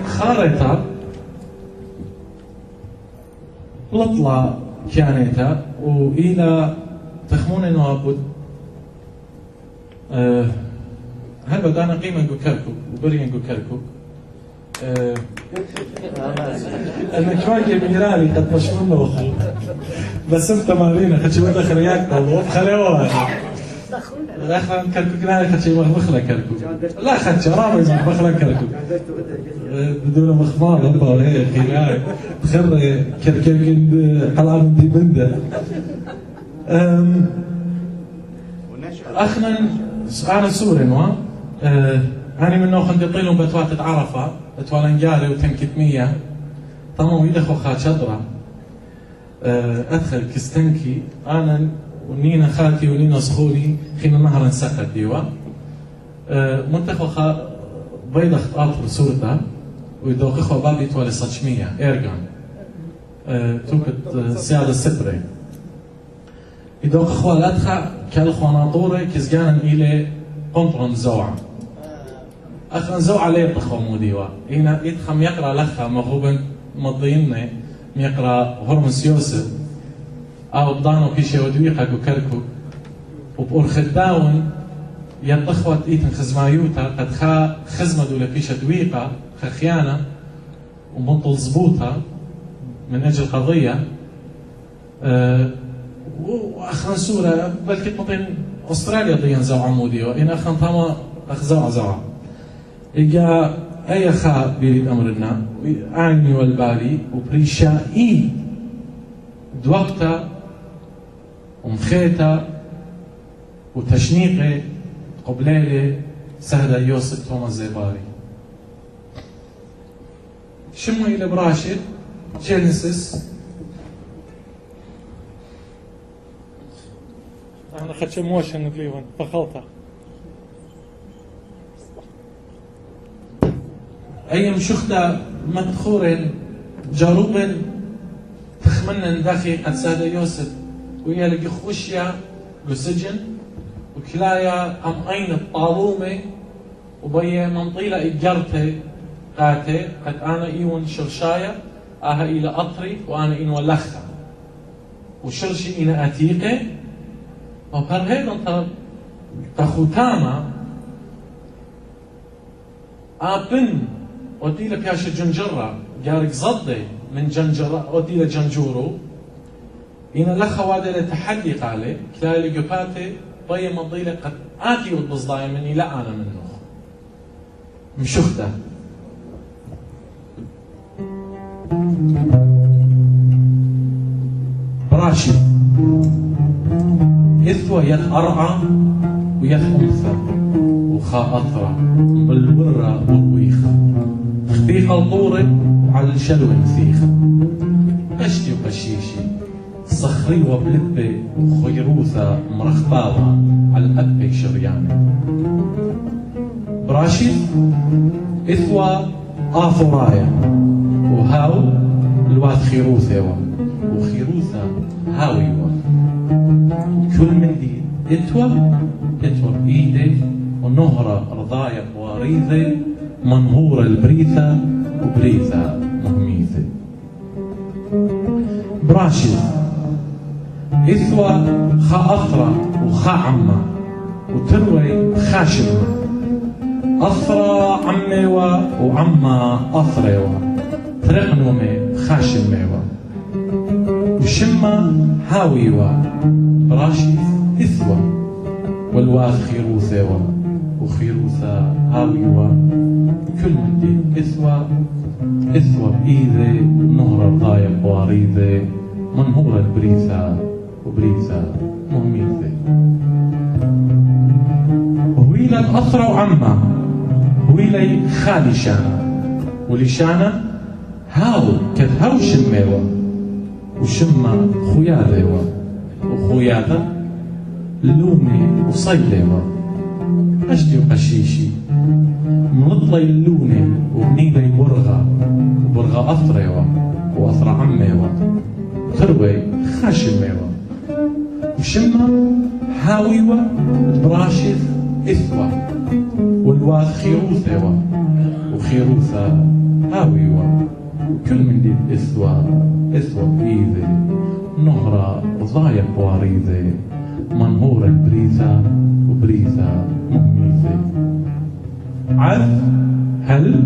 خارطة لطلع كانتا وإلى تخمون وابد هل بدانا قيمة نقول كركوك وبري نقول كركوك المكواجي ميراني قد مشمون أخو بس انت مارينا خدشي ودا خرياك طلوب خليوها الاخر كركوك نالي خدشي مخبخلة كركوك لا خدشي رابي مخبخلة كركوك بدون مخمار ربا وهي خيلاي بخر كركوك حلال دي بندة أخنا أنا سوري نوا أنا من نوع خندي طيلهم بتوات عرفة بتوالنجاري وتنكتمية طمو يدخو خا شدرة أدخل كستنكي أنا ونينا خالتي ونينا صخولي خينا نهر نسقط ديوا منتخو خا بيضة خطاط صورتها ويدوق إخوة بابي توالي صدشمية إيرغان توكت سيادة سبري يدوق إخوة لاتخا كالإخوة ناطوري كزجانا إلي قنطرن زوعة أخوان زوعة ليه تخوة موديوا هنا يدخم يقرأ لخا مغوبا مضيني يقرأ هرمس يوسف أو بدانو كيشي ودويقا كوكركو وبقول خداون يطخوة إيتن خزمايوتا قد خا خزمة دولا كيشة دويقا خخيانة ومنطل زبوطة من أجل قضية وأخوان سورة بل كنت مطين أستراليا ضيان زوعة موديوا إن أخوان طاما أخ زوعة إجا أي خا بيريد أمرنا وعيني والبالي وبريشائي دوقتا ومخيتا وتشنيقي قبليلي سهدة يوسف توماس زيباري شمو إلى براشد جينيسيس أنا خدش موشن بليون فخلطة أيام شختا مدخورن جاروبن تخمنن داخل قد سهدة يوسف ويا لقي خوشيا لسجن وكلايا أم أين الطالومة وبيا منطيلة إجارتي قاتي قد أنا إيون شرشايا أها إلى أطري وأنا إن ولخة وشرشي إلى أتيقي وبرهيد أنت تخوتاما أبن وديلا بياش جنجرة جارك زضي من جنجرة وديلا جنجورو إن لخا وادي لتحدي قالي كلاي لقباتي بيا مضيلة قد آتي وتبصداي مني لا أنا منه مشوخته براشي إثوى يث أرعى ويث أنثى وخاء أثرى بالورة والويخة خفيخ الطوري وعلى الشلو نثيخة قشتي وقشيشي صخري وبلبي وخيروثة مرخباوة على الأبي شرياني براشي إثوى آثرايا وهاو الواث خيروثة وخيروثة هاويوة كل من دي إتوى بإيدي ونهرة رضايا بواريذي منهورة البريثة وبريثة مهميثة براشي إثوى خا أثرى وخا عمّا وتروي خاشمة أثرى عمّيوة وعمّا أثريوة ترقنومي خاشميوة وشمّا هاويوة براشي إثوى والواث خيروثيوة وخيروثة هاويوة كل مدي إثوى بإيذي نهر الضايق بواريذي منهورة البريثة وبريثة مهميثة وهويلة الأثرى وعمّا هويلة خالي شانا ولشانا هاو كذهو شميوة وشمّا خوياذيوة وخوياذة لوني وصيليوة أشتي وقشيشي مضلي اللوني وبنيلي برغة أثريوة وأثرى عميوة تروي خاشميوة وشمّا هاويوة براشث إثوى والواث خيروثة وخيروثة هاوي وكل من دي إثوى بإيذي نهرة ضايق واريذي منهورة بريثة وبريثة مميثة عذ هل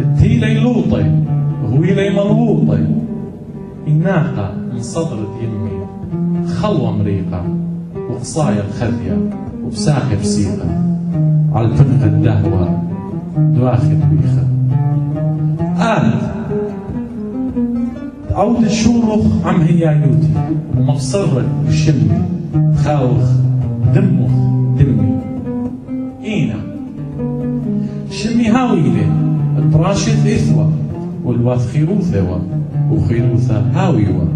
التيلي لوطي هويلي ملوطي إناقة من صدرة يمي خلوة مريقة وقصايا الخذية وبساقي بسيقة على الفنقة الدهوة دواخي دويخة عود الشورخ عم هيايوتي ومبصرك بشمي خاوخ دمخ دمي إينا شمي هاويلي البراشد إثوى والواث خيروثة وخيروثة هاويوة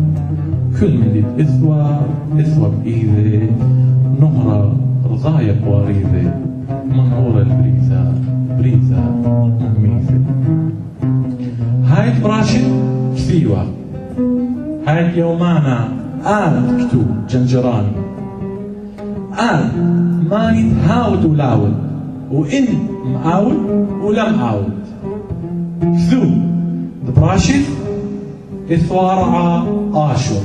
كل من دي إثوى بإيذي نهرة رضايق واريذي منهورة البريثة بريثة مهميثة هاي البراشد كثيوة هاي اليومانا كتوب جنجراني ما يتهاود ولاود وإن مآود ولم آود كثو دبراشد إثوى رعى آشر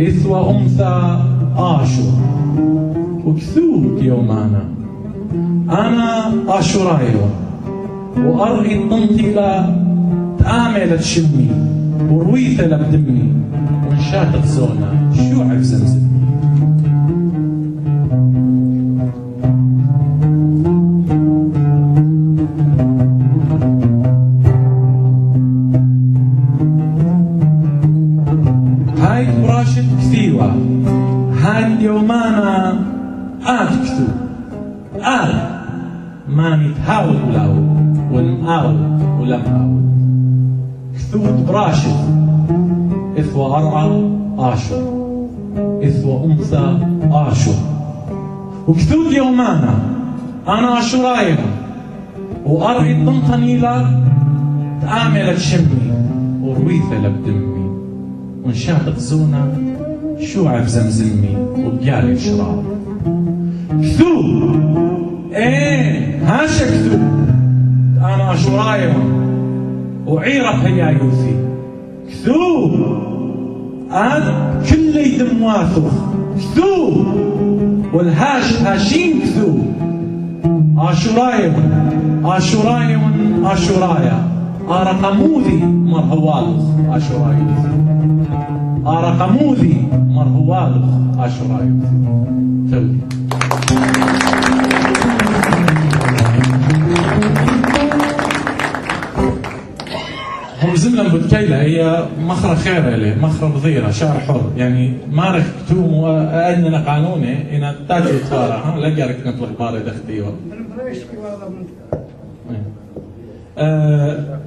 إثوى أمثى آشر وكثو يومانا أنا آشرايوة وأرغي الطنطلة تآمل تشمي ورويثة لبدمي ونشاتق زونا شوعب زمزم هاي براشد كثيوة هاي اليومانا كثو ما نتهاود ولاود ونمآود ولم آود كثود براشد إثوى أرعى آشر إثوى أمثى آشر وكثود يومانا أنا آشرايم وأرغي الطنطنيلة تآمل تشمي ورويثة لبدمي ونشاتق زونا شوعب زمزمي وبقالي شراب كثود هاشا كثود أنا آشرايم وعيرة هيايوثي كثو كل يدم واثوخ كثو والهاش هاشين كثو آشورايا آرقموذي مرهوالخ آشورايوثي آرقموذي مرهوالخ آشورايوثي تولي هم زملا بتكيلة هي مخرة خيرة لي مخرة بضيرة شعر حر يعني ما رح كتوم وأدنى قانوني إن تاتي تفارة لا جارك نطلق باري دختيوة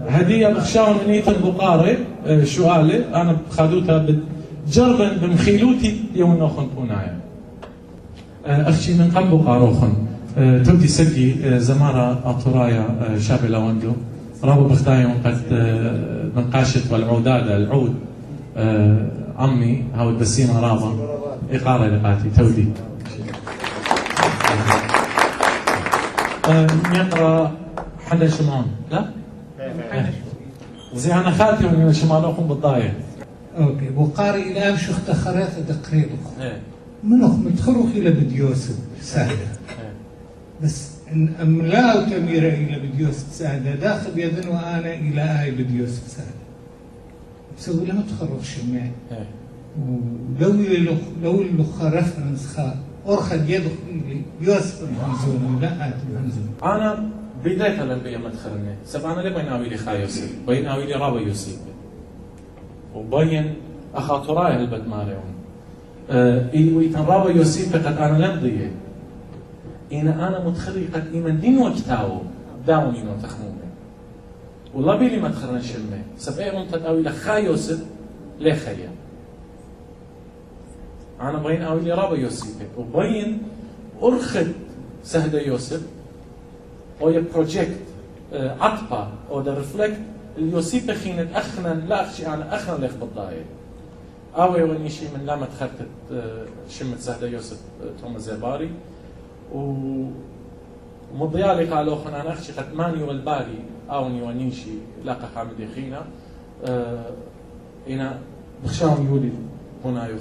هدية بخشاون نيتن بقاري شوالي أنا بخدوتها بتجربن بمخيلوتي يوم نوخن بونايا أخشي من قبل بقاروخن توتي سكي زمارة أطرايا شابي لواندو رابو بختايم قد منقاشت والعودادة العود عمي هاو البسيمة رابا إقارة لقاتي تودي يقرأ حدا شمعون لا؟ زي أنا خالتي من شمالوكم بالضايع اوكي وقاري الى شو اختخرات دقريبك منو متخرخ الى بديوسف سهله بس ان املاء تميره الى بديوسف سهله داخل يدن وانا الى هاي بديوسف سهله بسوي لها تخرخ شمعي ولو اللي رفرنس خا أرخد يدخل لي يوسف الهنزون لا الهنزون أنا بداية للبيئة مدخلني سب أنا ليه بين أويلي خا يوسف بين أويلي رابا يوسف وبين أخاطراي هالبد مالهم ويتن رابا يوسف قد أنا لم ضيه أنا متخري قد إيمان دين وقتاو داون ينو تخمومي والله بيلي مدخلنا شمي سب أي أنت أويلي خا يوسف ليه خيا أنا بين أويلي رابا يوسف وبين أرخد سهدة يوسف أو يبروجكت عطبة أو ده ريفلكت اليوسف خينت أخنا لا أخشي أنا أخنا ليخ بالضايع أو يوني شيء من لما دخلت شمت سهدة يوسف توما زباري ومضيالي قالوا خنا نخشي قد ماني والبالي أوني ونيشي لاقى حامد يخينا إنا بخشاهم يولي هنا يخ